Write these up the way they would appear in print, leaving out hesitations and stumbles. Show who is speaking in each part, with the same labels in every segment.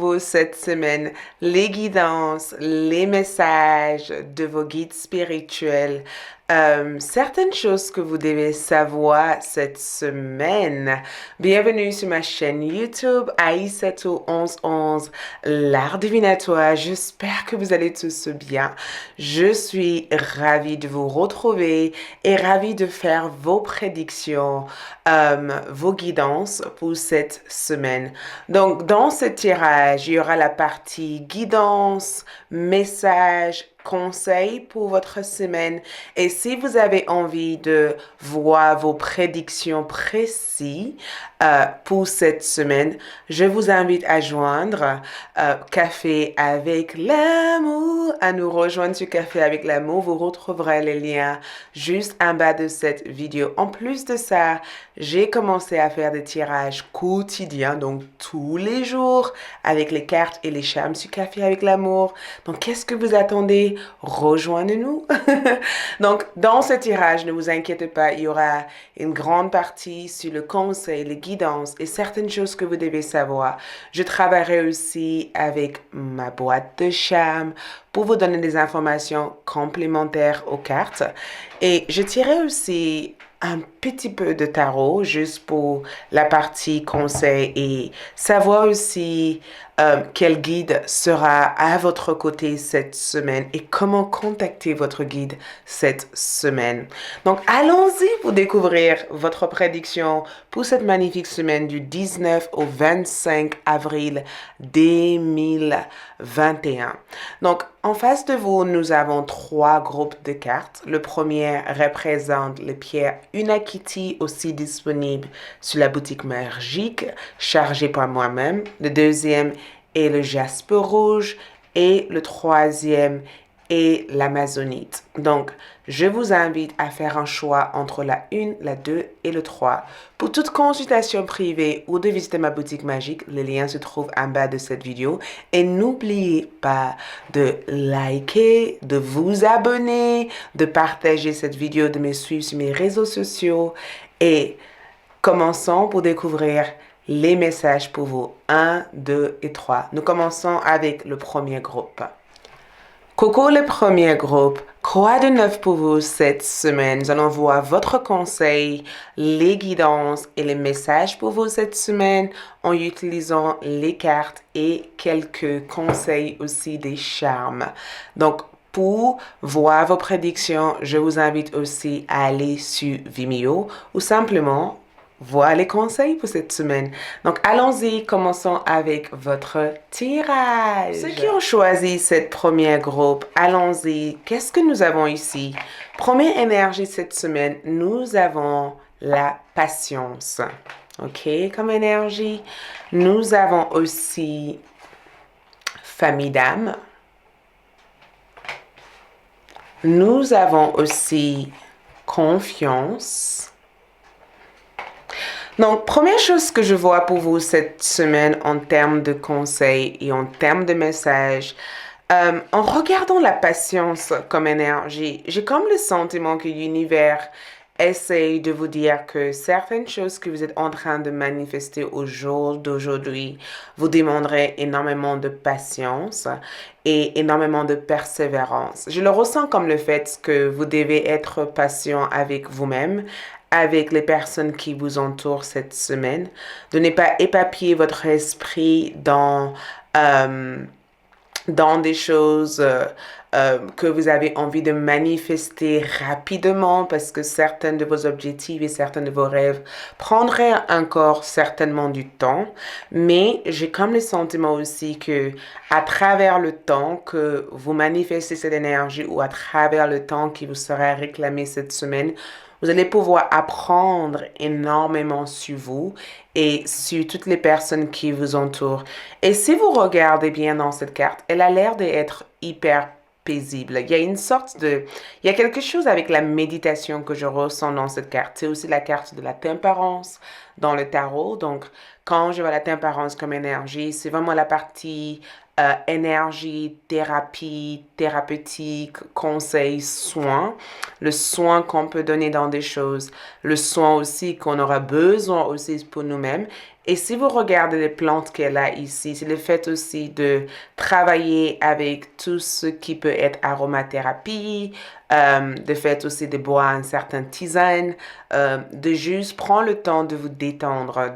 Speaker 1: Vous cette semaine les guidances, les messages de vos guides spirituels, certaines choses que vous devez savoir cette semaine. Bienvenue sur ma chaîne YouTube Aïssatou 1111, l'art divinatoire. J'espère que vous allez tous bien. Je suis ravie de vous retrouver et ravie de faire vos prédictions, vos guidances pour cette semaine. Donc, dans ce tirage, il y aura la partie guidance, message, conseils pour votre semaine. Et si vous avez envie de voir vos prédictions précises pour cette semaine, je vous invite à joindre Café avec l'amour, à nous rejoindre sur Café avec l'amour. Vous retrouverez les liens juste en bas de cette vidéo. En plus de ça, j'ai commencé à faire des tirages quotidiens, donc tous les jours, avec les cartes et les charmes sur Café avec l'amour. Donc, qu'est-ce que vous attendez? Rejoignez-nous. Donc, dans ce tirage, ne vous inquiétez pas, il y aura une grande partie sur le conseil, les guidances et certaines choses que vous devez savoir. Je travaillerai aussi avec ma boîte de charmes pour vous donner des informations complémentaires aux cartes. Et je tirerai aussi un petit peu de tarot juste pour la partie conseil et savoir aussi quel guide sera à votre côté cette semaine et comment contacter votre guide cette semaine. Donc, allons-y pour découvrir votre prédiction pour cette magnifique semaine du 19 au 25 avril 2021. Donc, en face de vous, nous avons trois groupes de cartes. Le premier représente les pierres Unakiti, aussi disponibles sur la boutique magique, chargée par moi-même. Le deuxième est le jaspe rouge et le troisième est l'amazonite. Donc, je vous invite à faire un choix entre la 1, la 2 et le 3. Pour toute consultation privée ou de visiter ma boutique magique, les liens se trouvent en bas de cette vidéo. Et n'oubliez pas de liker, de vous abonner, de partager cette vidéo, de me suivre sur mes réseaux sociaux. Et commençons pour découvrir les messages pour vous 1, 2 et 3. Nous commençons avec le premier groupe. Coucou le premier groupe, quoi de neuf pour vous cette semaine? Nous allons voir votre conseil, les guidances et les messages pour vous cette semaine en utilisant les cartes et quelques conseils aussi des charmes. Donc, pour voir vos prédictions, je vous invite aussi à aller sur Vimeo ou simplement voir les conseils pour cette semaine. Donc, allons-y, commençons avec votre tirage. Ceux qui ont choisi cette première groupe, allons-y. Qu'est-ce que nous avons ici? Première énergie cette semaine, nous avons la patience. OK, comme énergie. Nous avons aussi famille d'âme. Nous avons aussi confiance. Donc, première chose que je vois pour vous cette semaine en termes de conseils et en termes de messages, en regardant la patience comme énergie, j'ai comme le sentiment que l'univers essaye de vous dire que certaines choses que vous êtes en train de manifester au jour d'aujourd'hui vous demanderez énormément de patience et énormément de persévérance. Je le ressens comme le fait que vous devez être patient avec vous-même, avec les personnes qui vous entourent cette semaine, de ne pas éparpiller votre esprit dans des choses que vous avez envie de manifester rapidement parce que certains de vos objectifs et certains de vos rêves prendraient encore certainement du temps. Mais j'ai comme le sentiment aussi que à travers le temps que vous manifestez cette énergie ou à travers le temps qui vous sera réclamé cette semaine, vous allez pouvoir apprendre énormément sur vous et sur toutes les personnes qui vous entourent. Et si vous regardez bien dans cette carte, elle a l'air d'être hyper paisible. Il y a une sorte de... Il y a quelque chose avec la méditation que je ressens dans cette carte. C'est aussi la carte de la tempérance dans le tarot. Donc, quand je vois la tempérance comme énergie, c'est vraiment la partie énergie, thérapie, thérapeutique, conseil, soin. Le soin qu'on peut donner dans des choses. Le soin aussi qu'on aura besoin aussi pour nous-mêmes. Et si vous regardez les plantes qu'elle a ici, c'est le fait aussi de travailler avec tout ce qui peut être aromathérapie, de fait aussi de boire une certaine tisane, de juste prendre le temps de vous détendre,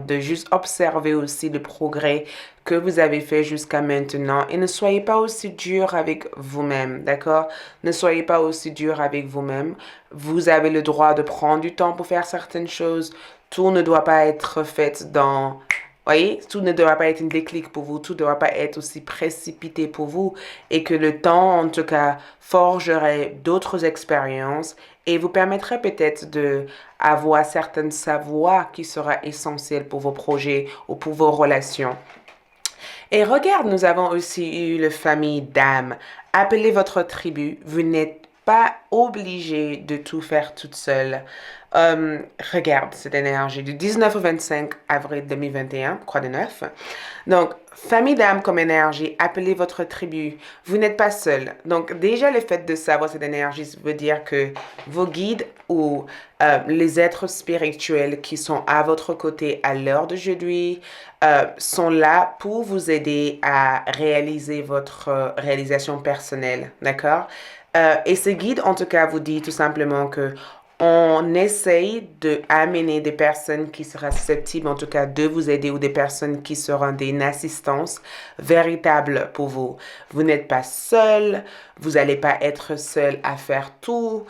Speaker 1: de juste observer aussi le progrès que vous avez fait jusqu'à maintenant et ne soyez pas aussi dur avec vous-même, d'accord? Ne soyez pas aussi dur avec vous-même. Vous avez le droit de prendre du temps pour faire certaines choses. Tout ne doit pas être fait dans... Voyez, tout ne doit pas être une déclic pour vous, tout ne doit pas être aussi précipité pour vous et que le temps, en tout cas, forgerait d'autres expériences et vous permettrait peut-être de avoir certaines savoirs qui sera essentielles pour vos projets ou pour vos relations. Et regarde, nous avons aussi eu la famille d'âmes. Appelez votre tribu. Vous n'êtes pas obligé de tout faire toute seule. Regarde cette énergie du 19 au 25 avril 2021, croix de neuf. Donc, famille d'âme comme énergie, appelez votre tribu. Vous n'êtes pas seul. Donc, déjà, le fait de savoir cette énergie, ça veut dire que vos guides ou les êtres spirituels qui sont à votre côté à l'heure d'aujourd'hui sont là pour vous aider à réaliser votre réalisation personnelle. D'accord? Et ce guide, en tout cas, vous dit tout simplement que on essaye de amener des personnes qui seraient susceptibles, en tout cas, de vous aider ou des personnes qui seront d'une assistance véritable pour vous. Vous n'êtes pas seul, vous n'allez pas être seul à faire tout.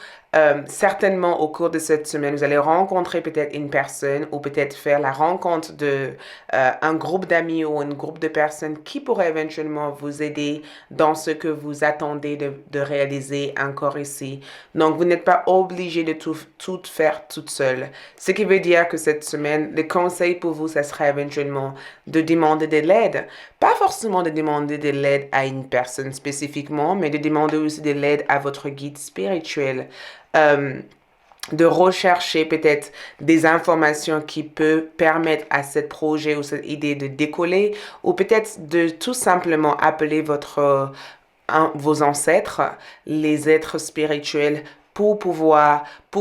Speaker 1: Certainement, au cours de cette semaine, vous allez rencontrer peut-être une personne ou peut-être faire la rencontre de un groupe d'amis ou un groupe de personnes qui pourraient éventuellement vous aider dans ce que vous attendez de réaliser encore ici. Donc, vous n'êtes pas obligé de tout faire toute seule. Ce qui veut dire que cette semaine, le conseil pour vous, ça sera éventuellement de demander de l'aide. Pas forcément de demander de l'aide à une personne spécifiquement, mais de demander aussi de l'aide à votre guide spirituel. Euh, de rechercher peut-être des informations qui peuvent permettre à ce projet ou cette idée de décoller, ou peut-être de tout simplement appeler vos ancêtres, les êtres spirituels, pour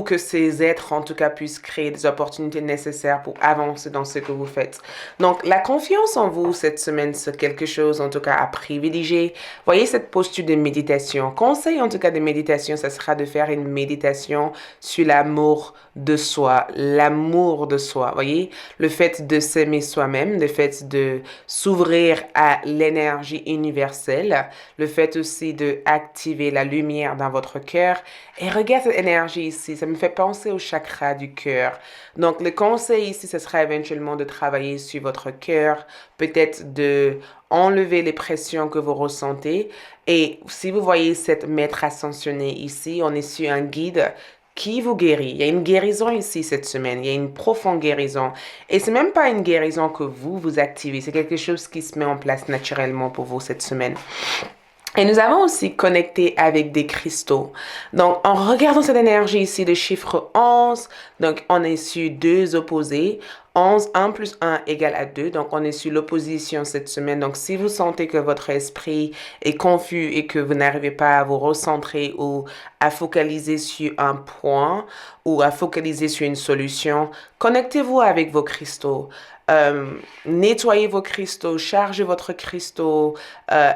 Speaker 1: que ces êtres, en tout cas, puissent créer des opportunités nécessaires pour avancer dans ce que vous faites. Donc, la confiance en vous cette semaine, c'est quelque chose, en tout cas, à privilégier. Voyez cette posture de méditation. Conseil, en tout cas, de méditation, ça sera de faire une méditation sur l'amour de soi, l'amour de soi. Voyez, le fait de s'aimer soi-même, le fait de s'ouvrir à l'énergie universelle, le fait aussi de activer la lumière dans votre cœur. Et regarde cette énergie ici, ça me fait penser au chakra du cœur. Donc, le conseil ici, ce sera éventuellement de travailler sur votre cœur, peut-être de enlever les pressions que vous ressentez. Et si vous voyez cette maître ascensionnée ici, on est sur un guide qui vous guérit. Il y a une guérison ici cette semaine. Il y a une profonde guérison. Et c'est même pas une guérison que vous activez. C'est quelque chose qui se met en place naturellement pour vous cette semaine. Et nous avons aussi connecté avec des cristaux. Donc, en regardant cette énergie ici, le chiffre 11, donc on est sur deux opposés. 11, 1 plus 1 égale à 2. Donc, on est sur l'opposition cette semaine. Donc, si vous sentez que votre esprit est confus et que vous n'arrivez pas à vous recentrer ou à focaliser sur un point ou à focaliser sur une solution, connectez-vous avec vos cristaux. Nettoyez vos cristaux, chargez votre cristaux,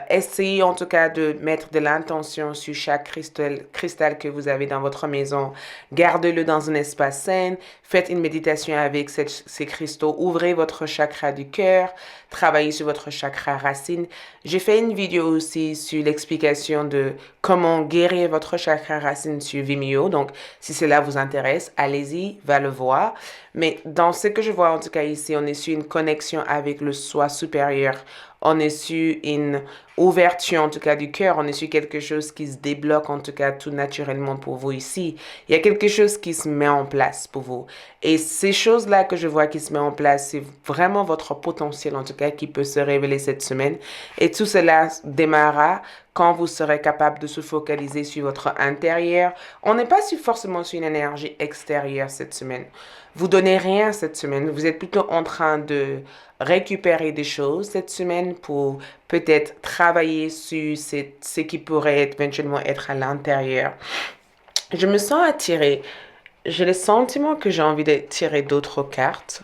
Speaker 1: essayez en tout cas de mettre de l'intention sur chaque cristal que vous avez dans votre maison. Gardez-le dans un espace sain. Faites une méditation avec ces cristaux. Ouvrez votre chakra du cœur. Travaillez sur votre chakra racine. J'ai fait une vidéo aussi sur l'explication de comment guérir votre chakra racine sur Vimeo. Donc, si cela vous intéresse, allez-y, va le voir. Mais dans ce que je vois en tout cas ici, on est sur une connexion avec le soi supérieur. On est sur une ouverture en tout cas du cœur. On est sur quelque chose qui se débloque en tout cas tout naturellement pour vous ici. Il y a quelque chose qui se met en place pour vous. Et ces choses-là que je vois qui se met en place, c'est vraiment votre potentiel en tout cas qui peut se révéler cette semaine. Et tout cela démarrera quand vous serez capable de se focaliser sur votre intérieur. On n'est pas forcément sur une énergie extérieure cette semaine. Vous donnez rien cette semaine. Vous êtes plutôt en train de récupérer des choses cette semaine pour peut-être travailler sur ce qui pourrait éventuellement être à l'intérieur. Je me sens attirée. J'ai le sentiment que j'ai envie de tirer d'autres cartes.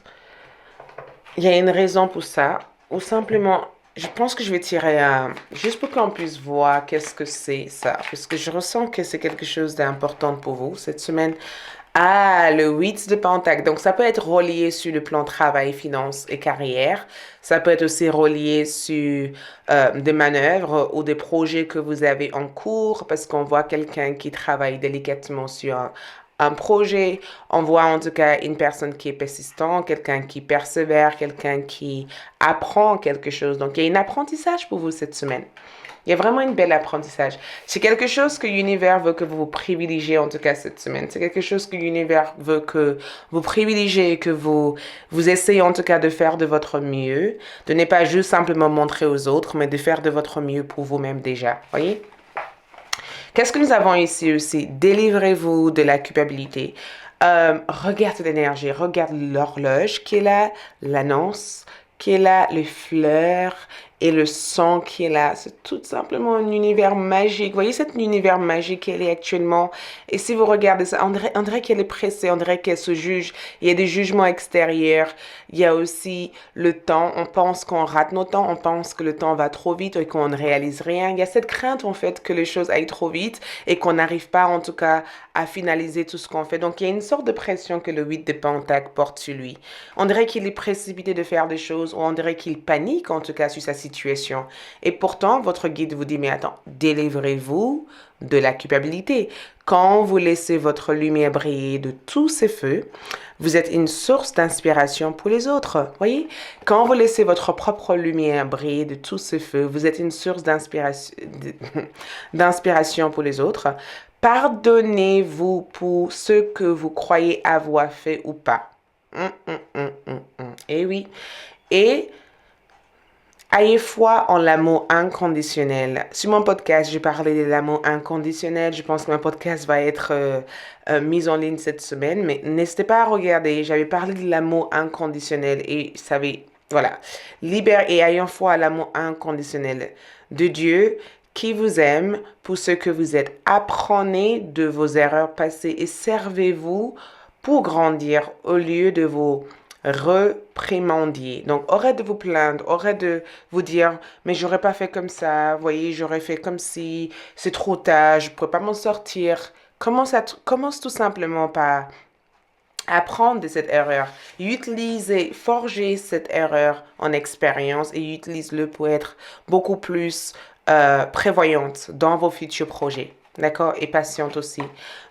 Speaker 1: Il y a une raison pour ça, ou simplement, je pense que je vais tirer un, juste pour qu'on puisse voir qu'est-ce que c'est ça, parce que je ressens que c'est quelque chose d'important pour vous cette semaine. Ah, le 8 de Pentacle. Donc, ça peut être relié sur le plan travail, finance et carrière. Ça peut être aussi relié sur des manœuvres ou des projets que vous avez en cours parce qu'on voit quelqu'un qui travaille délicatement sur un projet. On voit en tout cas une personne qui est persistante, quelqu'un qui persévère, quelqu'un qui apprend quelque chose. Donc, il y a un apprentissage pour vous cette semaine. Il y a vraiment une belle apprentissage. C'est quelque chose que l'univers veut que vous privilégiez en tout cas cette semaine. C'est quelque chose que l'univers veut que vous privilégiez, que vous essayez en tout cas de faire de votre mieux, de ne pas juste simplement montrer aux autres, mais de faire de votre mieux pour vous-même déjà. Voyez? Qu'est-ce que nous avons ici aussi? Délivrez-vous de la culpabilité. Regarde l'énergie, regarde l'horloge qui est là, l'annonce qui est là, les fleurs et le son qui est là. C'est tout simplement un univers magique. Vous voyez cet univers magique qu'elle est actuellement. Et si vous regardez ça, on dirait qu'elle est pressée, on dirait qu'elle se juge. Il y a des jugements extérieurs. Il y a aussi le temps. On pense qu'on rate nos temps. On pense que le temps va trop vite et qu'on ne réalise rien. Il y a cette crainte en fait que les choses aillent trop vite et qu'on n'arrive pas en tout cas à finaliser tout ce qu'on fait. Donc il y a une sorte de pression que le 8 de Pentacle porte sur lui. On dirait qu'il est précipité de faire des choses ou on dirait qu'il panique en tout cas sur sa situation. Et pourtant, votre guide vous dit, mais attends, délivrez-vous de la culpabilité. Quand vous laissez votre lumière briller de tous ces feux, vous êtes une source d'inspiration pour les autres. Voyez? Quand vous laissez votre propre lumière briller de tous ces feux, vous êtes une source d'inspiration pour les autres. Pardonnez-vous pour ce que vous croyez avoir fait ou pas. Et oui. Et ayez foi en l'amour inconditionnel. Sur mon podcast, j'ai parlé de l'amour inconditionnel. Je pense que mon podcast va être mis en ligne cette semaine, mais n'hésitez pas à regarder. J'avais parlé de l'amour inconditionnel et savez, voilà, libère et ayons foi à l'amour inconditionnel de Dieu qui vous aime pour ce que vous êtes. Apprenez de vos erreurs passées et servez-vous pour grandir au lieu de vous reprimandier. Donc, arrête de vous plaindre, arrête de vous dire, mais j'aurais pas fait comme ça, vous voyez, j'aurais fait comme si, c'est trop tard, je pourrais pas m'en sortir. Commence tout simplement par apprendre de cette erreur. Utilisez, forger cette erreur en expérience et utilise-le pour être beaucoup plus prévoyante dans vos futurs projets. D'accord? Et patiente aussi.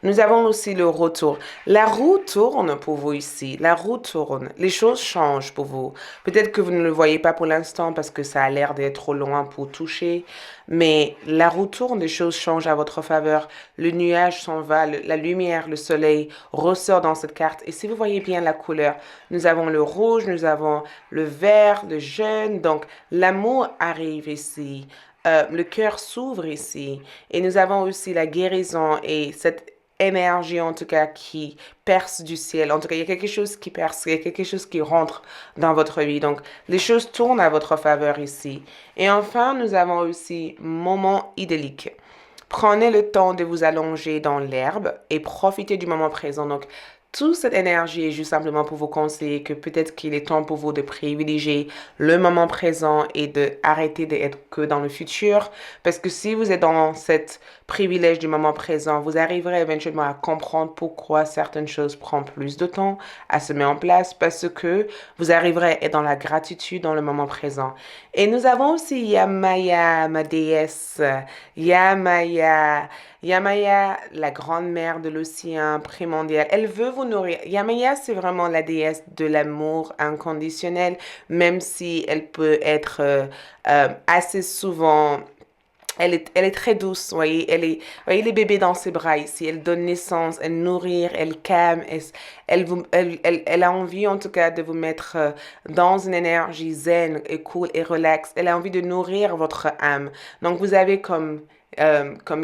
Speaker 1: Nous avons aussi le retour. La roue tourne pour vous ici. La roue tourne. Les choses changent pour vous. Peut-être que vous ne le voyez pas pour l'instant parce que ça a l'air d'être trop loin pour toucher. Mais la roue tourne, les choses changent à votre faveur. Le nuage s'en va, la lumière, le soleil ressort dans cette carte. Et si vous voyez bien la couleur, nous avons le rouge, nous avons le vert, le jaune. Donc, l'amour arrive ici. Le cœur s'ouvre ici. Et nous avons aussi la guérison et cette énergie en tout cas qui perce du ciel. En tout cas, il y a quelque chose qui perce, il y a quelque chose qui rentre dans votre vie. Donc, les choses tournent à votre faveur ici. Et enfin, nous avons aussi moment idyllique. Prenez le temps de vous allonger dans l'herbe et profitez du moment présent. Donc, toute cette énergie est juste simplement pour vous conseiller que peut-être qu'il est temps pour vous de privilégier le moment présent et de arrêter d'être que dans le futur. Parce que si vous êtes dans cet privilège du moment présent, vous arriverez éventuellement à comprendre pourquoi certaines choses prennent plus de temps à se mettre en place parce que vous arriverez à être dans la gratitude dans le moment présent. Et nous avons aussi Yamaya, ma déesse. Yamaya. Yamaya, la grande mère de l'océan primordial, elle veut vous nourrir. Yamaya, c'est vraiment la déesse de l'amour inconditionnel, même si elle peut être assez souvent elle est très douce, vous voyez, voyez les bébés dans ses bras ici, elle donne naissance, elle nourrit, elle calme, elle a envie en tout cas de vous mettre dans une énergie zen et cool et relax. Elle a envie de nourrir votre âme. Donc vous avez comme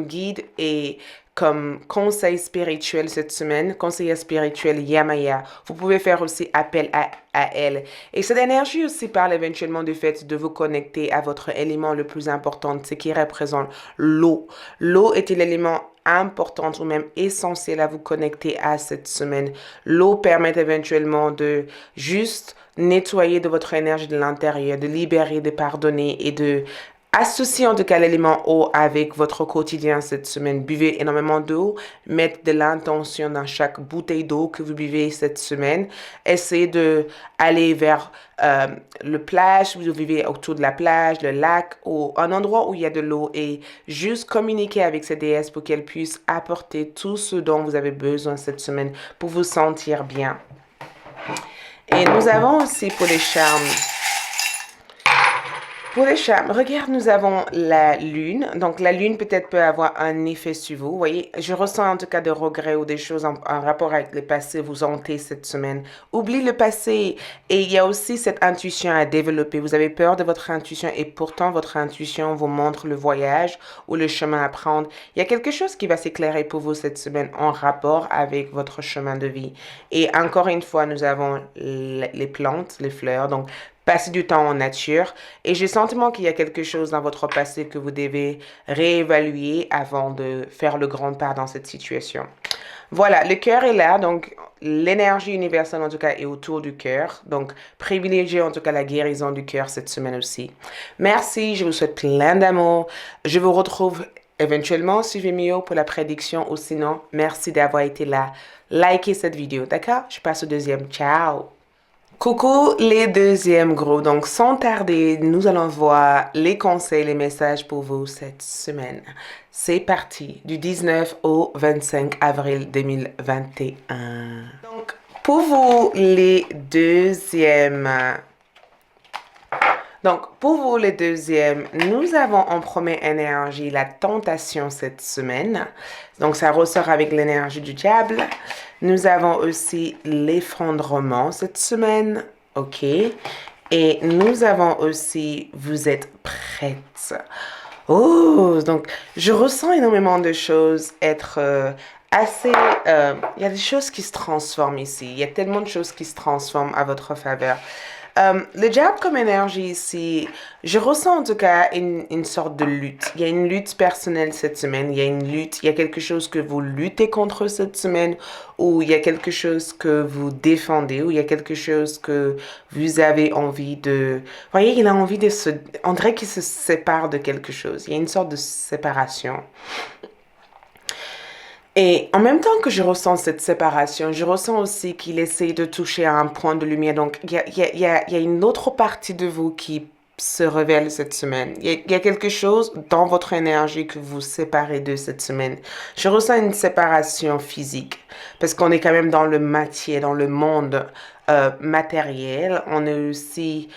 Speaker 1: guide et comme conseil spirituel cette semaine, conseiller spirituel Yamaya. Vous pouvez faire aussi appel à elle. Et cette énergie aussi parle éventuellement du fait de vous connecter à votre élément le plus important, ce qui représente l'eau. L'eau est l'élément importante ou même essentielle à vous connecter à cette semaine. L'eau permet éventuellement de juste nettoyer de votre énergie de l'intérieur, de libérer, de pardonner et de associer en tout cas l'élément eau avec votre quotidien cette semaine. Buvez énormément d'eau, mettez de l'intention dans chaque bouteille d'eau que vous buvez cette semaine. Essayez de aller vers le plage, si vous vivez autour de la plage, le lac ou un endroit où il y a de l'eau et juste communiquer avec cette déesse pour qu'elle puisse apporter tout ce dont vous avez besoin cette semaine pour vous sentir bien. Et nous avons aussi pour les charmes. Pour les charmes, regarde, nous avons la lune. Donc, la lune peut-être peut avoir un effet sur vous. Vous voyez, je ressens en tout cas des regrets ou des choses en rapport avec le passé vous hantez cette semaine. Oublie le passé. Et il y a aussi cette intuition à développer. Vous avez peur de votre intuition et pourtant votre intuition vous montre le voyage ou le chemin à prendre. Il y a quelque chose qui va s'éclairer pour vous cette semaine en rapport avec votre chemin de vie. Et encore une fois, nous avons les plantes, les fleurs. Donc, passer du temps en nature. Et j'ai le sentiment qu'il y a quelque chose dans votre passé que vous devez réévaluer avant de faire le grand pas dans cette situation. Voilà, le cœur est là, donc l'énergie universelle en tout cas est autour du cœur. Donc, privilégiez en tout cas la guérison du cœur cette semaine aussi. Merci, je vous souhaite plein d'amour. Je vous retrouve éventuellement sur Vimeo pour la prédiction ou sinon, merci d'avoir été là. Likez cette vidéo, d'accord? Je passe au deuxième. Ciao! Coucou les deuxièmes gros, donc sans tarder, nous allons voir les conseils, les messages pour vous cette semaine. C'est parti, du 19 au 25 avril 2021. Donc, pour vous les deuxièmes, nous avons en première énergie la tentation cette semaine. Donc, ça ressort avec l'énergie du diable. Nous avons aussi l'effondrement cette semaine. OK. Et nous avons aussi vous êtes prête. Oh, donc, je ressens énormément de choses être assez... Il y a des choses qui se transforment ici. Il y a tellement de choses qui se transforment à votre faveur. Le diable comme énergie ici, je ressens en tout cas une sorte de lutte. Il y a une lutte personnelle cette semaine, il y a une lutte, il y a quelque chose que vous luttez contre cette semaine, ou il y a quelque chose que vous défendez, ou il y a quelque chose que vous avez envie de... Vous voyez, il a envie de se... On dirait qu'il se sépare de quelque chose. Il y a une sorte de séparation. Et en même temps que je ressens cette séparation, je ressens aussi qu'il essaie de toucher à un point de lumière. Donc, il y a une autre partie de vous qui se révèle cette semaine. Il y a quelque chose dans votre énergie que vous séparez de cette semaine. Je ressens une séparation physique parce qu'on est quand même dans le matière, dans le monde matériel. On est aussi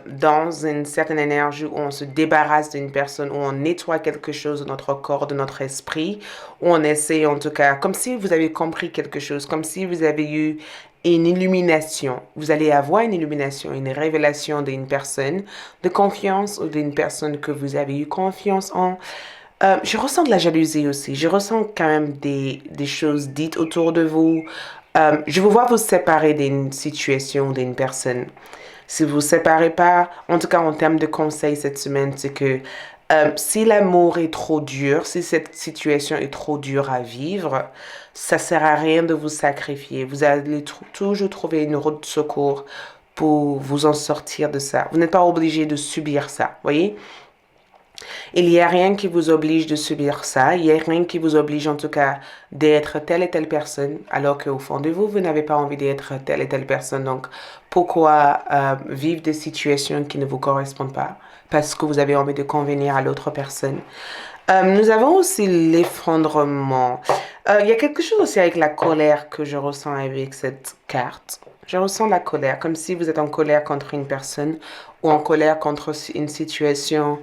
Speaker 1: dans une certaine énergie où on se débarrasse d'une personne, où on nettoie quelque chose de notre corps, de notre esprit, où on essaie en tout cas, comme si vous avez compris quelque chose, comme si vous avez eu une illumination. Vous allez avoir une illumination, une révélation d'une personne de confiance ou d'une personne que vous avez eu confiance en. Je ressens de la jalousie aussi. Je ressens quand même des choses dites autour de vous. Je vous vois vous séparer d'une situation, d'une personne. Si vous ne vous séparez pas, en tout cas en termes de conseils cette semaine, c'est que si l'amour est trop dur, si cette situation est trop dure à vivre, ça ne sert à rien de vous sacrifier. Vous allez toujours trouver une route de secours pour vous en sortir de ça. Vous n'êtes pas obligé de subir ça, voyez? Il n'y a rien qui vous oblige de subir ça. Il n'y a rien qui vous oblige en tout cas d'être telle et telle personne, alors qu'au fond de vous, vous n'avez pas envie d'être telle et telle personne. Donc, pourquoi vivre des situations qui ne vous correspondent pas? Parce que vous avez envie de convenir à l'autre personne. Nous avons aussi l'effondrement. Il y a quelque chose aussi avec la colère que je ressens avec cette carte. Je ressens la colère, comme si vous êtes en colère contre une personne ou en colère contre une situation.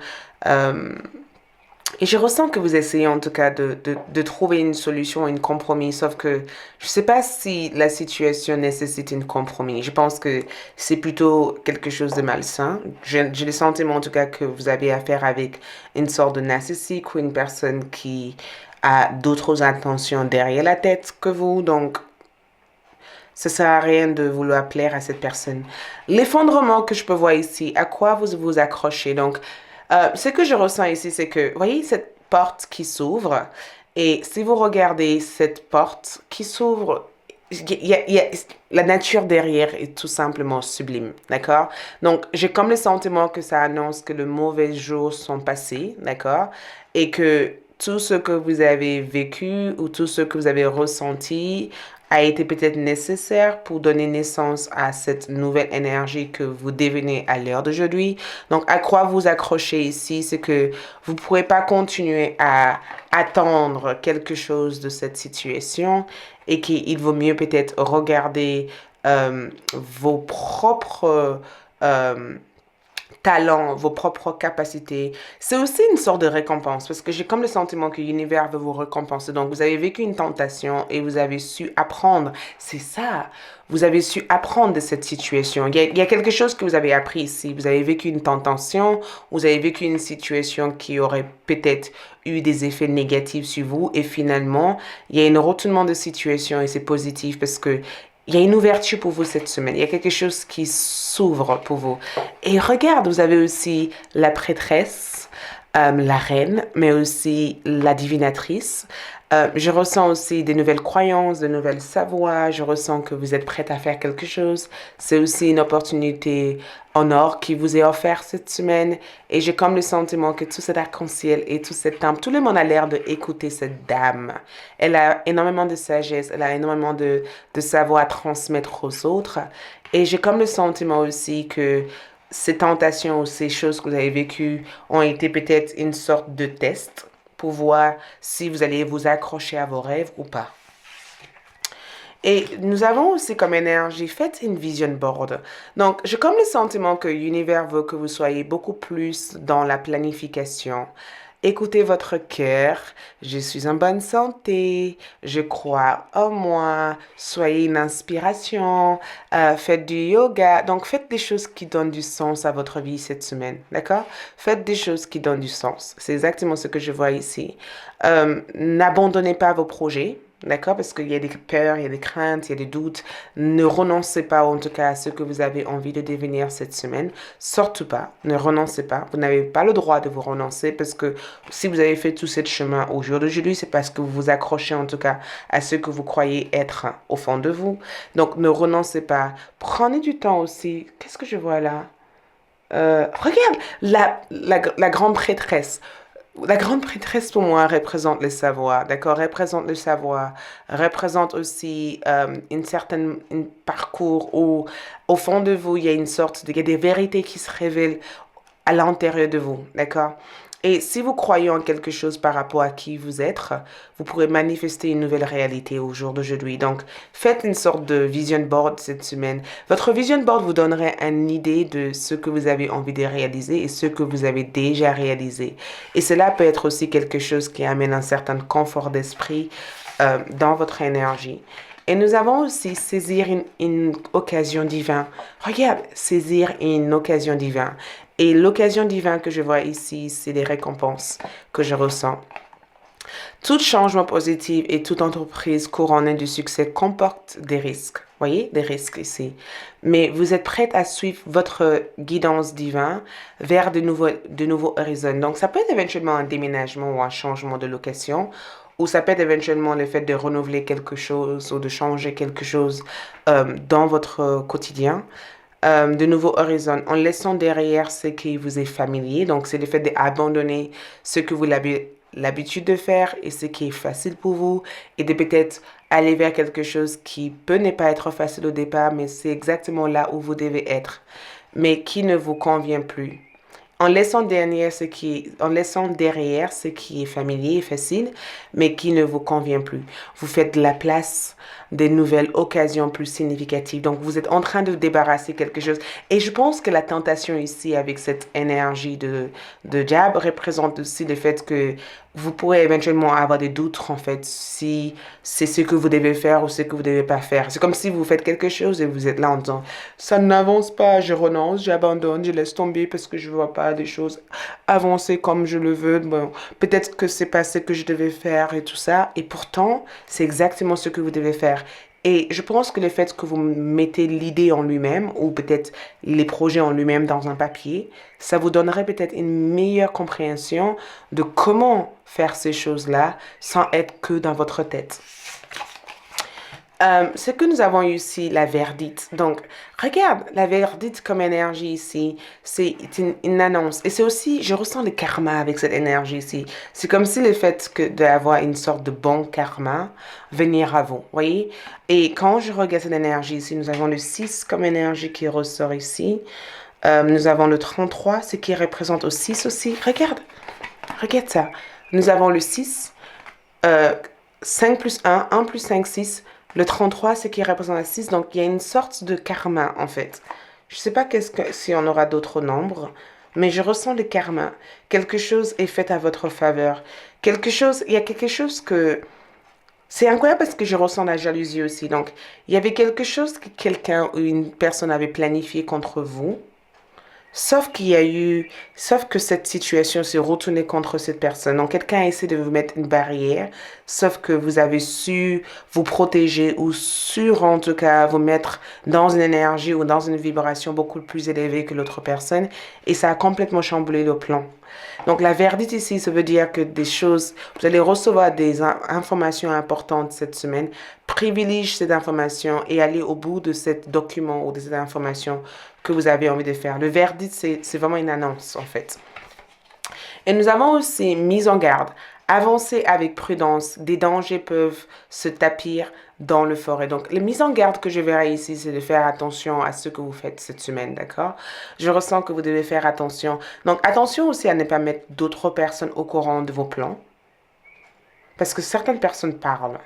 Speaker 1: Et je ressens que vous essayez en tout cas de trouver une solution, un compromis, sauf que je ne sais pas si la situation nécessite un compromis. Je pense que c'est plutôt quelque chose de malsain. J'ai le sentiment en tout cas que vous avez affaire avec une sorte de narcissique ou une personne qui a d'autres intentions derrière la tête que vous. Donc, ça ne sert à rien de vouloir plaire à cette personne. L'effondrement que je peux voir ici, à quoi vous vous accrochez. Donc, ce que je ressens ici, c'est que, vous voyez cette porte qui s'ouvre Et si vous regardez cette porte qui s'ouvre, la nature derrière est tout simplement sublime, d'accord? Donc, j'ai comme le sentiment que ça annonce que les mauvais jours sont passés, d'accord? Et que tout ce que vous avez vécu ou tout ce que vous avez ressenti a été peut-être nécessaire pour donner naissance à cette nouvelle énergie que vous devenez à l'heure d'aujourd'hui. Donc, à quoi vous accrochez ici, c'est que vous ne pourrez pas continuer à attendre quelque chose de cette situation et qu'il vaut mieux peut-être regarder vos propres euh, talents, vos propres capacités. C'est aussi une sorte de récompense parce que j'ai comme le sentiment que l'univers veut vous récompenser. Donc, vous avez vécu une tentation et vous avez su apprendre. C'est ça. Vous avez su apprendre de cette situation. Il y a quelque chose que vous avez appris ici. Vous avez vécu une tentation, vous avez vécu une situation qui aurait peut-être eu des effets négatifs sur vous et finalement, il y a un retournement de situation et c'est positif parce que il y a une ouverture pour vous cette semaine. Il y a quelque chose qui s'ouvre pour vous. Et regarde, vous avez aussi la prêtresse, la reine, mais aussi la divinatrice. Je ressens aussi des nouvelles croyances, de nouvelles savoirs. Je ressens que vous êtes prête à faire quelque chose. C'est aussi une opportunité en or qui vous est offerte cette semaine. Et j'ai comme le sentiment que tout cet arc-en-ciel et tout cet temple, tout le monde a l'air d'écouter cette dame. Elle a énormément de sagesse, elle a énormément de savoir à transmettre aux autres. Et j'ai comme le sentiment aussi que ces tentations ou ces choses que vous avez vécues ont été peut-être une sorte de test pour voir si vous allez vous accrocher à vos rêves ou pas. Et nous avons aussi comme énergie, faites une vision board. Donc, j'ai comme le sentiment que l'univers veut que vous soyez beaucoup plus dans la planification. Écoutez votre cœur. Je suis en bonne santé. Je crois en moi. Soyez une inspiration. Faites du yoga. Donc, faites des choses qui donnent du sens à votre vie cette semaine. D'accord? Faites des choses qui donnent du sens. C'est exactement ce que je vois ici. N'abandonnez pas vos projets. D'accord? Parce qu'il y a des peurs, il y a des craintes, il y a des doutes. Ne renoncez pas, en tout cas, à ce que vous avez envie de devenir cette semaine. Surtout pas. Ne renoncez pas. Vous n'avez pas le droit de vous renoncer parce que si vous avez fait tout ce chemin au jour d'aujourd'hui, c'est parce que vous vous accrochez, en tout cas, à ce que vous croyez être au fond de vous. Donc, ne renoncez pas. Prenez du temps aussi. Qu'est-ce que je vois là? Regarde, la grande prêtresse. La grande prêtresse pour moi représente le savoir, d'accord? Représente le savoir, représente aussi une certaine un parcours où au fond de vous, il y a une sorte de, il y a des vérités qui se révèlent à l'intérieur de vous, d'accord? Et si vous croyez en quelque chose par rapport à qui vous êtes, vous pourrez manifester une nouvelle réalité au jour d'aujourd'hui. Donc, faites une sorte de vision board cette semaine. Votre vision board vous donnerait une idée de ce que vous avez envie de réaliser et ce que vous avez déjà réalisé. Et cela peut être aussi quelque chose qui amène un certain confort d'esprit dans votre énergie. Et nous avons aussi saisir une occasion divine. Regarde, saisir une occasion divine. Et l'occasion divine que je vois ici, c'est les récompenses que je ressens. Tout changement positif et toute entreprise couronnée du succès comporte des risques. Voyez, des risques ici. Mais vous êtes prête à suivre votre guidance divine vers de nouveaux horizons. Donc, ça peut être éventuellement un déménagement ou un changement de location, ou ça peut être éventuellement le fait de renouveler quelque chose ou de changer quelque chose dans votre quotidien. De nouveaux horizons en laissant derrière ce qui vous est familier. Donc, c'est le fait d'abandonner ce que vous avez l'habitude de faire et ce qui est facile pour vous et de peut-être aller vers quelque chose qui peut ne pas être facile au départ, mais c'est exactement là où vous devez être, mais qui ne vous convient plus. En laissant derrière ce qui est familier et facile, mais qui ne vous convient plus. Vous faites de la place des nouvelles occasions plus significatives. Donc, vous êtes en train de débarrasser quelque chose. Et je pense que la tentation ici, avec cette énergie de jab, représente aussi le fait que vous pourrez éventuellement avoir des doutes, en fait, si c'est ce que vous devez faire ou ce que vous ne devez pas faire. C'est comme si vous faites quelque chose et vous êtes là en disant, ça n'avance pas, je renonce, j'abandonne, je laisse tomber parce que je ne vois pas des choses avancer comme je le veux. Bon, peut-être que c'est pas ce que je devais faire et tout ça. Et pourtant, c'est exactement ce que vous devez faire. Et je pense que le fait que vous mettez l'idée en lui-même ou peut-être les projets en lui-même dans un papier, ça vous donnerait peut-être une meilleure compréhension de comment faire ces choses-là sans être que dans votre tête. Ce que nous avons ici, la verdite. Donc, regarde, la verdite comme énergie ici, c'est une annonce. Et c'est aussi, je ressens le karma avec cette énergie ici. C'est comme si le fait que d'avoir une sorte de bon karma venir à vous, voyez? Et quand je regarde cette énergie ici, nous avons le 6 comme énergie qui ressort ici. Nous avons le 33, ce qui représente au 6 aussi. Regarde, regarde ça. Nous avons le 6. euh, 5 plus 1 plus 5 6. Le 33, c'est qui représente la 6. Donc, il y a une sorte de karma, en fait. Je ne sais pas si on aura d'autres nombres, mais je ressens le karma. Quelque chose est fait à votre faveur. Il y a quelque chose que... C'est incroyable parce que je ressens la jalousie aussi. Donc, il y avait quelque chose que quelqu'un ou une personne avait planifié contre vous. Sauf que cette situation s'est retournée contre cette personne. Donc, quelqu'un a essayé de vous mettre une barrière, sauf que vous avez su vous protéger ou su, en tout cas, vous mettre dans une énergie ou dans une vibration beaucoup plus élevée que l'autre personne. Et ça a complètement chamboulé le plan. Donc, la verdité ici, ça veut dire que vous allez recevoir des informations importantes cette semaine. Privilégiez cette information et allez au bout de ce document ou de cette information que vous avez envie de faire. Le verdict, c'est vraiment une annonce, en fait. Et nous avons aussi mise en garde. Avancez avec prudence. Des dangers peuvent se tapir dans le forêt. Donc, la mise en garde que je verrai ici, c'est de faire attention à ce que vous faites cette semaine, d'accord? Je ressens que vous devez faire attention. Donc, attention aussi à ne pas mettre d'autres personnes au courant de vos plans. Parce que certaines personnes parlent.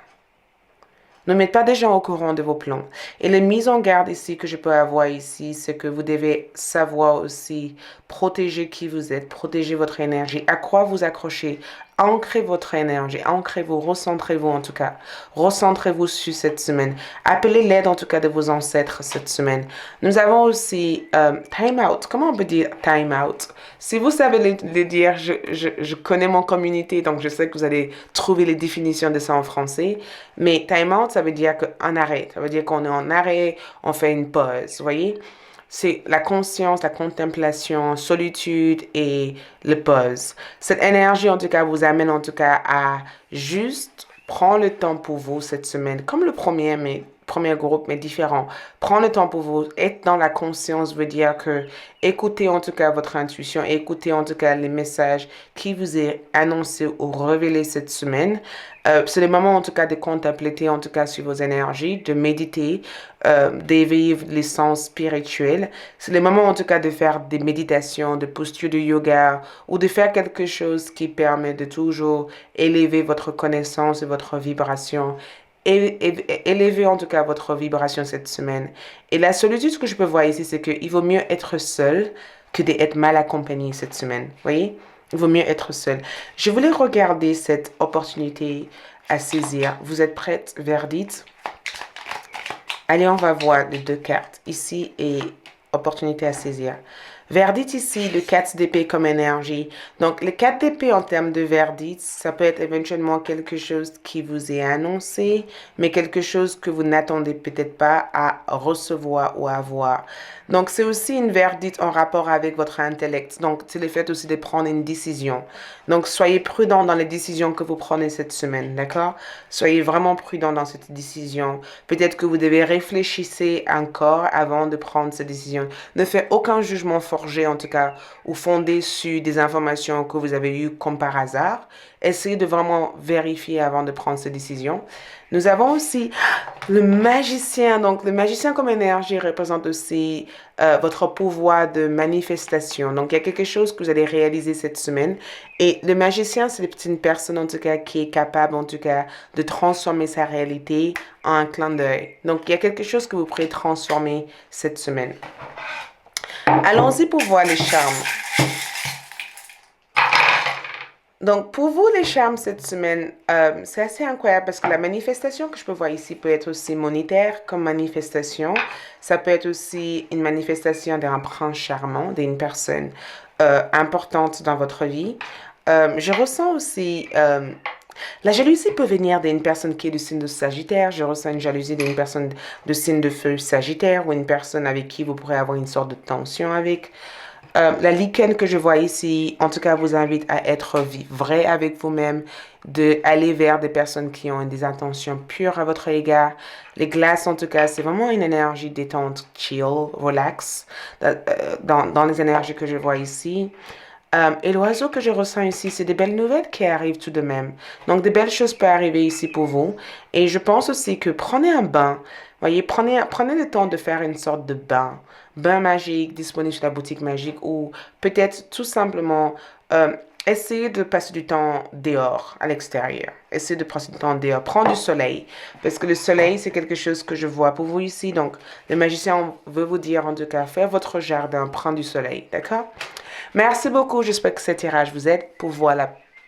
Speaker 1: Ne mettez pas des gens au courant de vos plans. Et la mise en garde ici que je peux avoir ici, c'est que vous devez savoir aussi protéger qui vous êtes, protéger votre énergie, à quoi vous accrochez, ancrez votre énergie, ancrez-vous, recentrez-vous en tout cas. Recentrez-vous sur cette semaine. Appelez l'aide en tout cas de vos ancêtres cette semaine. Nous avons aussi time out. Comment on peut dire time out? Si vous savez le dire, je connais mon communauté, donc je sais que vous allez trouver les définitions de ça en français. Mais time out, ça veut dire qu'un arrêt. Ça veut dire qu'on est en arrêt, on fait une pause. Vous voyez? C'est la conscience, la contemplation, solitude et le pause. Cette énergie, en tout cas, vous amène en tout cas à juste prendre le temps pour vous cette semaine, comme le premier groupe, mais différent. Prendre le temps pour vous. Être dans la conscience veut dire que écoutez en tout cas votre intuition, écoutez en tout cas les messages qui vous est annoncé ou révélé cette semaine. C'est le moment en tout cas de contempler en tout cas sur vos énergies, de méditer, d'éveiller les sens spirituels. C'est le moment en tout cas de faire des méditations, de postures de yoga ou de faire quelque chose qui permet de toujours élever votre connaissance et votre vibration. Élever en tout cas votre vibration cette semaine. Et la solitude que je peux voir ici, c'est qu'il vaut mieux être seul que d'être mal accompagné cette semaine. Vous voyez? Il vaut mieux être seul. Je voulais regarder cette opportunité à saisir. Vous êtes prête, verdict? Allez, on va voir les deux cartes. Ici et opportunité à saisir. Verdict ici, le 4 d'épée comme énergie. Donc, le 4 d'épée en termes de verdict, ça peut être éventuellement quelque chose qui vous est annoncé, mais quelque chose que vous n'attendez peut-être pas à recevoir ou à avoir. Donc, c'est aussi une verdict en rapport avec votre intellect. Donc, c'est le fait aussi de prendre une décision. Donc, soyez prudent dans les décisions que vous prenez cette semaine, d'accord? Soyez vraiment prudent dans cette décision. Peut-être que vous devez réfléchir encore avant de prendre cette décision. Ne faites aucun jugement forgé, en tout cas, ou fondé sur des informations que vous avez eues comme par hasard. Essayez de vraiment vérifier avant de prendre cette décision. Nous avons aussi le magicien. Donc, le magicien comme énergie représente aussi votre pouvoir de manifestation. Donc, il y a quelque chose que vous allez réaliser cette semaine. Et le magicien, c'est une personne, en tout cas, qui est capable, en tout cas, de transformer sa réalité en un clin d'œil. Donc, il y a quelque chose que vous pourrez transformer cette semaine. Allons-y pour voir les charmes. Donc, pour vous, les charmes cette semaine, c'est assez incroyable parce que la manifestation que je peux voir ici peut être aussi monétaire comme manifestation. Ça peut être aussi une manifestation d'un prince charmant, d'une personne importante dans votre vie. Je ressens aussi La jalousie peut venir d'une personne qui est du signe de Sagittaire. Je ressens une jalousie d'une personne de signe de feu Sagittaire ou une personne avec qui vous pourrez avoir une sorte de tension avec. La lichen que je vois ici, en tout cas, vous invite à être vrai avec vous-même, de aller vers des personnes qui ont des intentions pures à votre égard. Les glaces, en tout cas, c'est vraiment une énergie détente, chill, relax, dans les énergies que je vois ici. Et l'oiseau que je ressens ici, c'est des belles nouvelles qui arrivent tout de même. Donc, de belles choses peuvent arriver ici pour vous. Et je pense aussi que prenez un bain. Voyez, prenez le temps de faire une sorte de bain. Bain magique disponible sur la boutique magique ou peut-être tout simplement essayez de passer du temps dehors, à l'extérieur. Essayez de passer du temps dehors. Prends du soleil. Parce que le soleil, c'est quelque chose que je vois pour vous ici. Donc, le magicien veut vous dire en tout cas, faire votre jardin, prendre du soleil. D'accord? Merci beaucoup. J'espère que ce tirage vous aide pour voir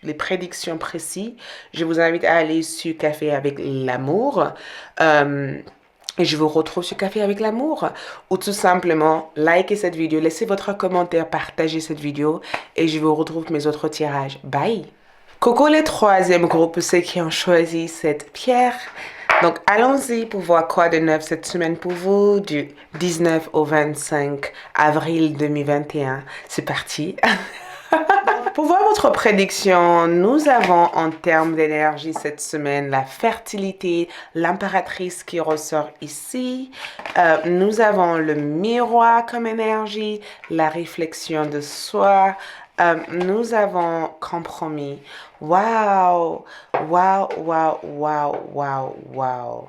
Speaker 1: les prédictions précises. Je vous invite à aller sur Café avec l'amour. Et je vous retrouve sur Café avec l'amour. Ou tout simplement, likez cette vidéo, laissez votre commentaire, partagez cette vidéo. Et je vous retrouve pour mes autres tirages. Bye! Coucou les troisième groupe, ceux qui ont choisi cette pierre. Donc, allons-y pour voir quoi de neuf cette semaine pour vous, du 19 au 25 avril 2021. C'est parti. Pour voir votre prédiction, nous avons en termes d'énergie cette semaine la fertilité, l'impératrice qui ressort ici. Nous avons le miroir comme énergie, la réflexion de soi. Nous avons compromis. Waouh, waouh, waouh, waouh, waouh, waouh.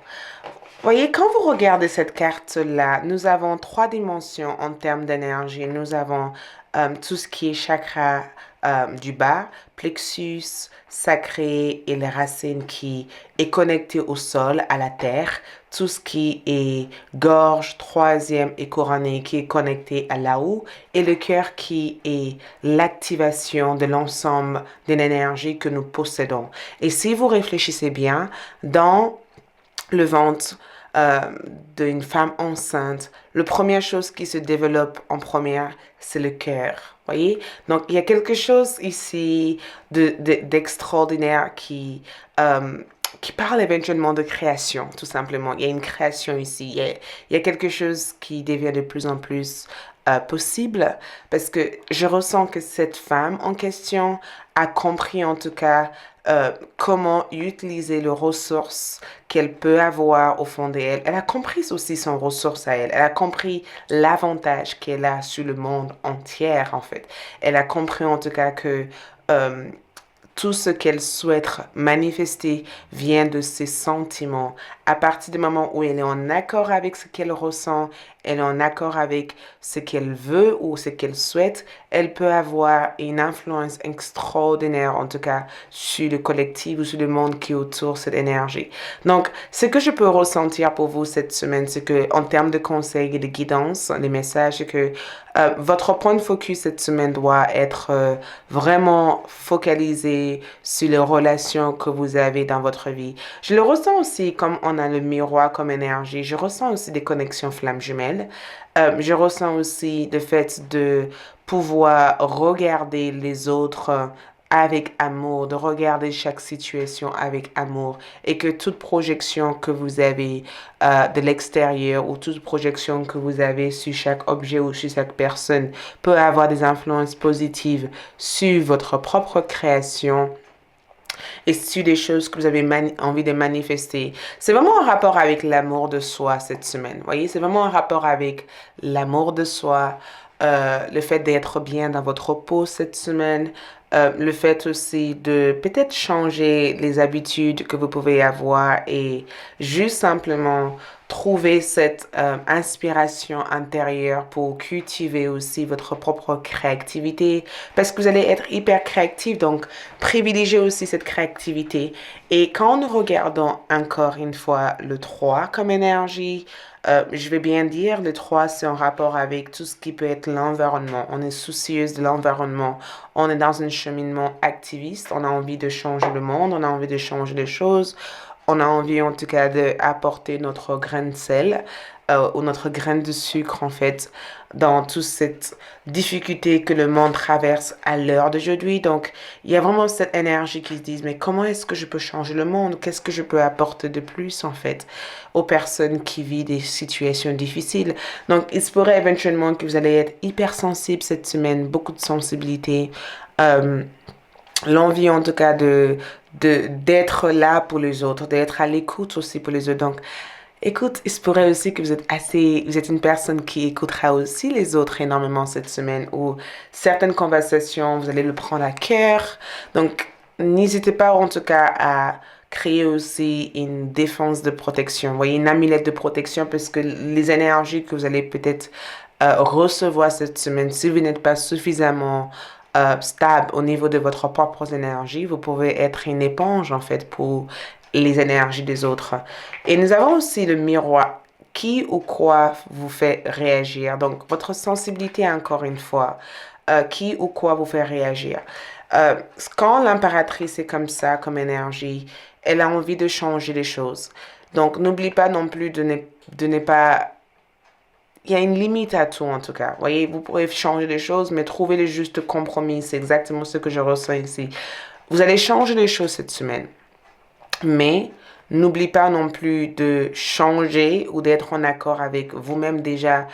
Speaker 1: Voyez, quand vous regardez cette carte-là, nous avons trois dimensions en termes d'énergie. Nous avons tout ce qui est chakra du bas, plexus sacré et les racines qui est connecté au sol, à la terre. Tout ce qui est gorge, troisième et couronné qui est connecté à là-haut. Et le cœur qui est l'activation de l'ensemble de l'énergie que nous possédons. Et si vous réfléchissez bien, dans le ventre d'une femme enceinte, la première chose qui se développe en première, c'est le cœur. Voyez? Donc, il y a quelque chose ici d'extraordinaire qui parle éventuellement de création, tout simplement. Il y a une création ici. Il y a quelque chose qui devient de plus en plus possible parce que je ressens que cette femme en question a compris en tout cas comment utiliser les ressources qu'elle peut avoir au fond d'elle. Elle a compris aussi son ressource à elle. Elle a compris l'avantage qu'elle a sur le monde entier, en fait. Elle a compris en tout cas que tout ce qu'elle souhaite manifester vient de ses sentiments. À partir du moment où elle est en accord avec ce qu'elle ressent, elle est en accord avec ce qu'elle veut ou ce qu'elle souhaite, elle peut avoir une influence extraordinaire, en tout cas, sur le collectif ou sur le monde qui est autour de cette énergie. Donc, ce que je peux ressentir pour vous cette semaine, c'est que, en termes de conseils et de guidance, les messages, c'est que votre point de focus cette semaine doit être vraiment focalisé sur les relations que vous avez dans votre vie. Je le ressens aussi comme on a le miroir comme énergie. Je ressens aussi des connexions flammes jumelles. Je ressens aussi le fait de pouvoir regarder les autres avec amour, de regarder chaque situation avec amour et que toute projection que vous avez de l'extérieur ou toute projection que vous avez sur chaque objet ou sur chaque personne peut avoir des influences positives sur votre propre création et sur des choses que vous avez envie de manifester. C'est vraiment un rapport avec l'amour de soi cette semaine. Vous voyez, c'est vraiment un rapport avec l'amour de soi, le fait d'être bien dans votre peau cette semaine, le fait aussi de peut-être changer les habitudes que vous pouvez avoir et juste simplement trouver cette inspiration intérieure pour cultiver aussi votre propre créativité parce que vous allez être hyper créatif, donc privilégiez aussi cette créativité. Et quand nous regardons encore une fois le 3 comme énergie, je vais bien dire, le 3, c'est en rapport avec tout ce qui peut être l'environnement. On est soucieuse de l'environnement. On est dans un cheminement activiste. On a envie de changer le monde. On a envie de changer les choses. on a envie en tout cas d'apporter notre grain de sel ou notre grain de sucre en fait dans toute cette difficulté que le monde traverse à l'heure d'aujourd'hui. Donc, il y a vraiment cette énergie qui se dit, mais comment est-ce que je peux changer le monde? Qu'est-ce que je peux apporter de plus en fait aux personnes qui vivent des situations difficiles? Donc, il se pourrait éventuellement que vous allez être hypersensible cette semaine, beaucoup de sensibilité. Euh, L'envie en tout cas d'être là pour les autres, d'être à l'écoute aussi pour les autres. Donc, écoute, il se pourrait aussi que vous êtes une personne qui écoutera aussi les autres énormément cette semaine ou certaines conversations, vous allez le prendre à cœur. Donc, n'hésitez pas en tout cas à créer aussi une défense de protection. Vous voyez, une amulette de protection parce que les énergies que vous allez peut-être recevoir cette semaine, si vous n'êtes pas suffisamment stable au niveau de votre propre énergie, vous pouvez être une éponge en fait pour les énergies des autres. Et nous avons aussi le miroir. Qui ou quoi vous fait réagir? Donc, votre sensibilité, encore une fois, qui ou quoi vous fait réagir? Euh, Quand l'impératrice est comme ça, comme énergie, elle a envie de changer les choses. Donc, n'oublie pas non plus de ne pas il y a une limite à tout en tout cas. Vous voyez, vous pouvez changer les choses, mais trouver le juste compromis, c'est exactement ce que je ressens ici. Vous allez changer les choses cette semaine, mais n'oublie pas non plus de changer ou d'être en accord avec vous-même déjà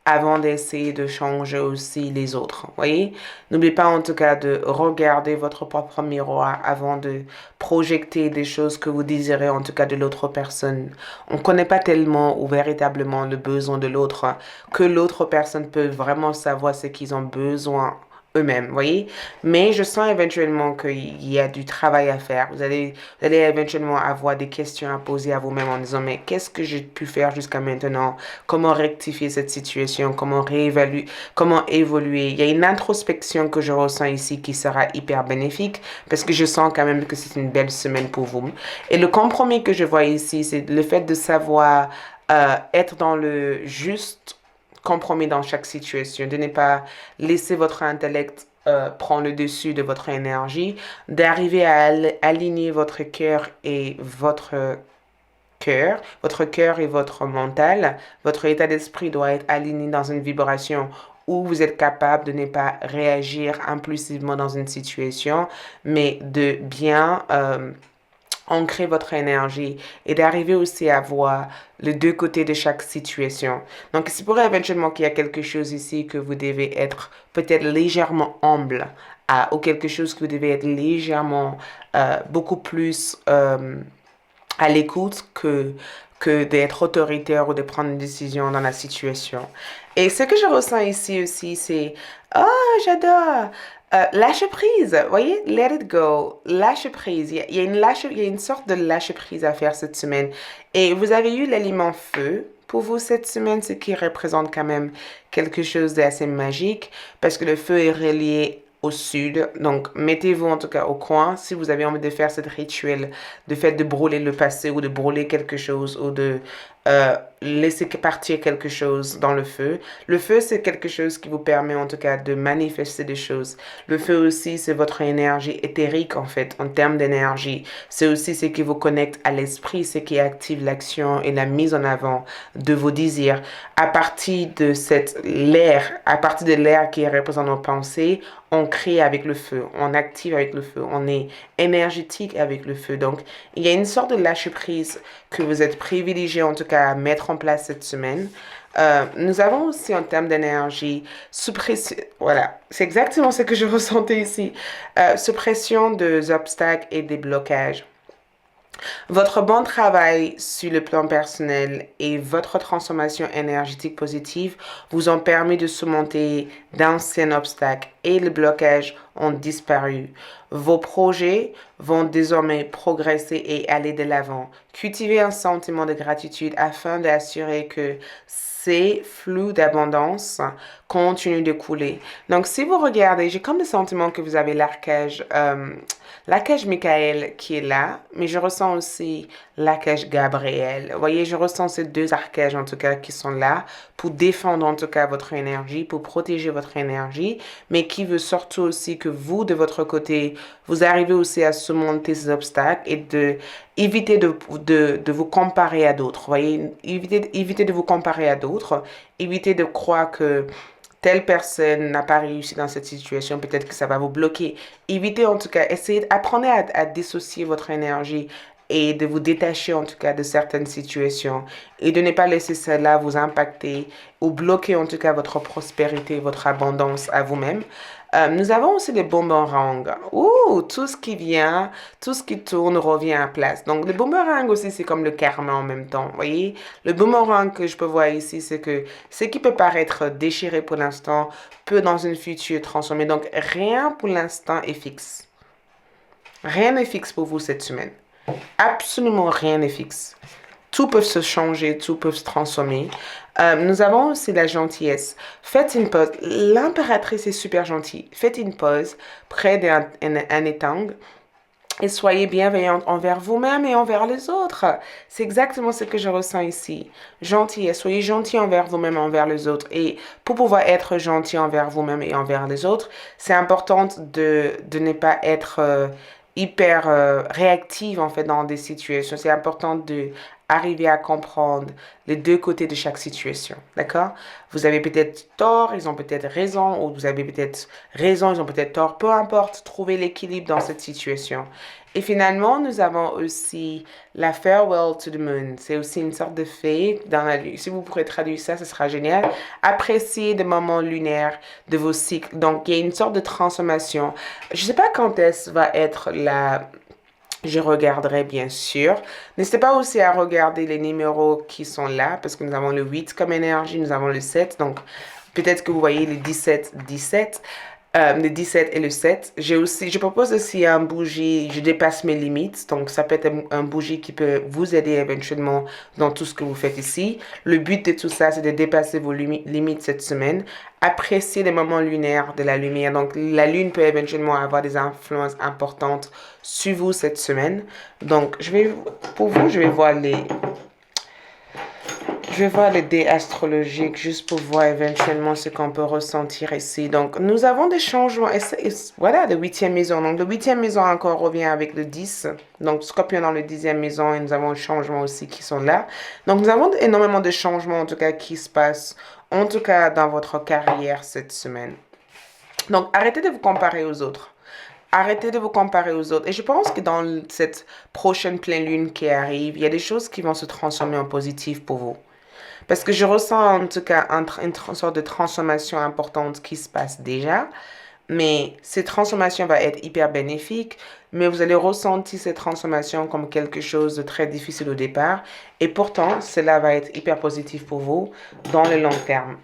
Speaker 1: avant d'essayer de changer aussi les autres. Vous voyez? N'oubliez pas en tout cas de regarder votre propre miroir avant de projeter des choses que vous désirez en tout cas de l'autre personne. On ne connaît pas tellement ou véritablement le besoin de l'autre que l'autre personne peut vraiment savoir ce qu'ils ont besoin eux-mêmes, voyez? Mais je sens éventuellement qu'il y a du travail à faire. Vous allez éventuellement avoir des questions à poser à vous-même en disant, mais qu'est-ce que j'ai pu faire jusqu'à maintenant? Comment rectifier cette situation? Comment réévaluer? Comment évoluer? Il y a une introspection que je ressens ici qui sera hyper bénéfique parce que je sens quand même que c'est une belle semaine pour vous. Et le compromis que je vois ici, c'est le fait de savoir être dans le juste compromis dans chaque situation, de ne pas laisser votre intellect prendre le dessus de votre énergie, d'arriver à aligner votre cœur et votre mental. Votre état d'esprit doit être aligné dans une vibration où vous êtes capable de ne pas réagir impulsivement dans une situation, mais de bien ancrer votre énergie et d'arriver aussi à voir les deux côtés de chaque situation. Donc, il se pourrait éventuellement qu'il y a quelque chose ici que vous devez être peut-être légèrement humble ou quelque chose que vous devez être légèrement beaucoup plus à l'écoute que d'être autoritaire ou de prendre une décision dans la situation. Et ce que je ressens ici aussi, c'est, oh, j'adore. Lâche prise, voyez, let it go, lâche prise. Il y a une sorte de lâche prise à faire cette semaine. Et vous avez eu l'élément feu pour vous cette semaine, ce qui représente quand même quelque chose d'assez magique, parce que le feu est relié au sud. Donc, mettez-vous en tout cas au coin si vous avez envie de faire ce rituel de fait de brûler le passé ou de brûler quelque chose ou de laisser partir quelque chose dans le feu. Le feu, c'est quelque chose qui vous permet en tout cas de manifester des choses. Le feu aussi, c'est votre énergie éthérique en fait, en termes d'énergie. C'est aussi ce qui vous connecte à l'esprit, ce qui active l'action et la mise en avant de vos désirs. À partir de l'air qui représente nos pensées, on crée avec le feu, on active avec le feu, on est énergétique avec le feu. Donc, il y a une sorte de lâcher prise que vous êtes privilégié en tout cas à mettre en place cette semaine. Nous avons aussi en termes d'énergie, suppression, voilà, c'est exactement ce que je ressentais ici, suppression des obstacles et des blocages. Votre bon travail sur le plan personnel et votre transformation énergétique positive vous ont permis de surmonter d'anciens obstacles et les blocages ont disparu. Vos projets vont désormais progresser et aller de l'avant. Cultivez un sentiment de gratitude afin d'assurer que ces flux d'abondance continuent de couler. Donc, si vous regardez, j'ai comme le sentiment que vous avez l'archange Michael qui est là, mais je ressens aussi l'archange Gabriel. Vous voyez, je ressens ces deux archanges en tout cas qui sont là pour défendre en tout cas votre énergie, pour protéger votre énergie, mais qui veut surtout aussi que vous, de votre côté, vous arrivez aussi à surmonter ces obstacles évitez de vous comparer à d'autres. Voyez, évitez de vous comparer à d'autres. Évitez de croire que telle personne n'a pas réussi dans cette situation, peut-être que ça va vous bloquer. Évitez en tout cas, apprenez à dissocier votre énergie et de vous détacher en tout cas de certaines situations et de ne pas laisser cela vous impacter ou bloquer en tout cas votre prospérité, votre abondance à vous-même. Nous avons aussi des boomerangs. Ouh, tout ce qui vient, tout ce qui tourne revient à place. Donc, le boomerang aussi, c'est comme le karma en même temps. Vous voyez, le boomerang que je peux voir ici, c'est que ce qui peut paraître déchiré pour l'instant peut dans une future transformer. Donc, rien pour l'instant est fixe. Rien n'est fixe pour vous cette semaine. Absolument rien n'est fixe. Tout peut se changer, tout peut se transformer. Nous avons aussi la gentillesse. Faites une pause. L'impératrice est super gentille. Faites une pause près d'un étang et soyez bienveillante envers vous-même et envers les autres. C'est exactement ce que je ressens ici. Gentillesse. Soyez gentil envers vous-même et envers les autres. Et pour pouvoir être gentil envers vous-même et envers les autres, c'est important de ne pas être hyper réactive en fait dans des situations. C'est important de arriver à comprendre les deux côtés de chaque situation. D'accord? Vous avez peut-être tort, ils ont peut-être raison, ou vous avez peut-être raison, ils ont peut-être tort. Peu importe, trouvez l'équilibre dans cette situation. Et finalement, nous avons aussi la farewell to the moon. C'est aussi une sorte de fée dans la lune. Si vous pourrez traduire ça, ce sera génial. Appréciez des moments lunaires de vos cycles. Donc, il y a une sorte de transformation. Je ne sais pas quand est-ce va être la... Je regarderai bien sûr. N'hésitez pas aussi à regarder les numéros qui sont là parce que nous avons le 8 comme énergie, nous avons le 7. Donc, peut-être que vous voyez les 17, 17. Le 17 et le 7. Je propose aussi un bougie, je dépasse mes limites. Donc, ça peut être un bougie qui peut vous aider éventuellement dans tout ce que vous faites ici. Le but de tout ça, c'est de dépasser vos limites cette semaine. Appréciez les moments lunaires de la lumière. Donc, la lune peut éventuellement avoir des influences importantes sur vous cette semaine. Donc, pour vous, je vais voir les dés astrologiques juste pour voir éventuellement ce qu'on peut ressentir ici. Donc, nous avons des changements. Voilà, le 8e maison. Donc, le 8e maison encore revient avec le 10. Donc, Scorpion dans le 10e maison et nous avons des changements aussi qui sont là. Donc, nous avons énormément de changements en tout cas qui se passent, en tout cas dans votre carrière cette semaine. Donc, arrêtez de vous comparer aux autres. Arrêtez de vous comparer aux autres. Et je pense que dans cette prochaine pleine lune qui arrive, il y a des choses qui vont se transformer en positif pour vous. Parce que je ressens en tout cas une sorte de transformation importante qui se passe déjà. Mais cette transformation va être hyper bénéfique. Mais vous allez ressentir cette transformation comme quelque chose de très difficile au départ. Et pourtant, cela va être hyper positif pour vous dans le long terme.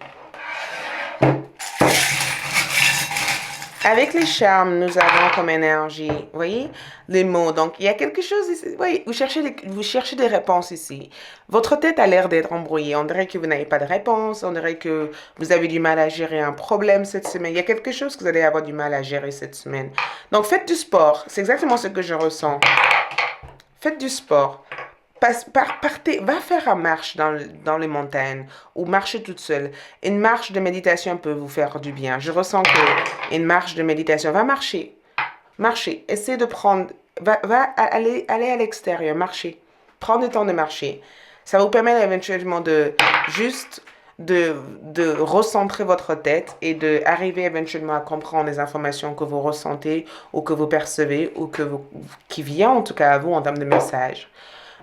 Speaker 1: Avec les charmes, nous avons comme énergie, vous voyez, les mots. Donc, il y a quelque chose ici. Vous voyez, vous cherchez des réponses ici. Votre tête a l'air d'être embrouillée. On dirait que vous n'avez pas de réponse. On dirait que vous avez du mal à gérer un problème cette semaine. Il y a quelque chose que vous allez avoir du mal à gérer cette semaine. Donc, faites du sport. C'est exactement ce que je ressens. Faites du sport. Partez, va faire une marche dans les montagnes ou marchez toute seule. Une marche de méditation peut vous faire du bien. Je ressens que une marche de méditation, va marcher. Marchez. Essayez de prendre, aller à l'extérieur, marcher. Prendre le temps de marcher. Ça vous permet éventuellement de recentrer votre tête et d'arriver éventuellement à comprendre les informations que vous ressentez ou que vous percevez ou qui vient en tout cas à vous en termes de message.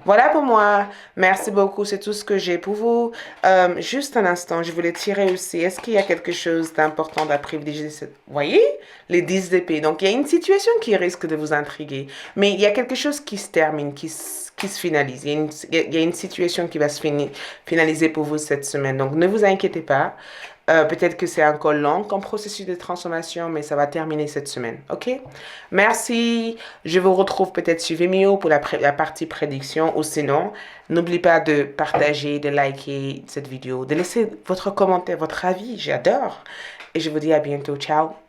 Speaker 1: Voilà pour moi. Merci beaucoup. C'est tout ce que j'ai pour vous. Juste un instant, je voulais tirer aussi. Est-ce qu'il y a quelque chose d'important à privilégier? Vous voyez? Les 10 d'épée. Donc, il y a une situation qui risque de vous intriguer. Mais il y a quelque chose qui se termine, qui se finalise. Il y a une situation qui va se finaliser pour vous cette semaine. Donc, ne vous inquiétez pas. Peut-être que c'est encore long comme processus de transformation, mais ça va terminer cette semaine. OK? Merci. Je vous retrouve peut-être sur Vimeo pour la partie prédiction ou sinon, n'oubliez pas de partager, de liker cette vidéo, de laisser votre commentaire, votre avis. J'adore. Et je vous dis à bientôt. Ciao.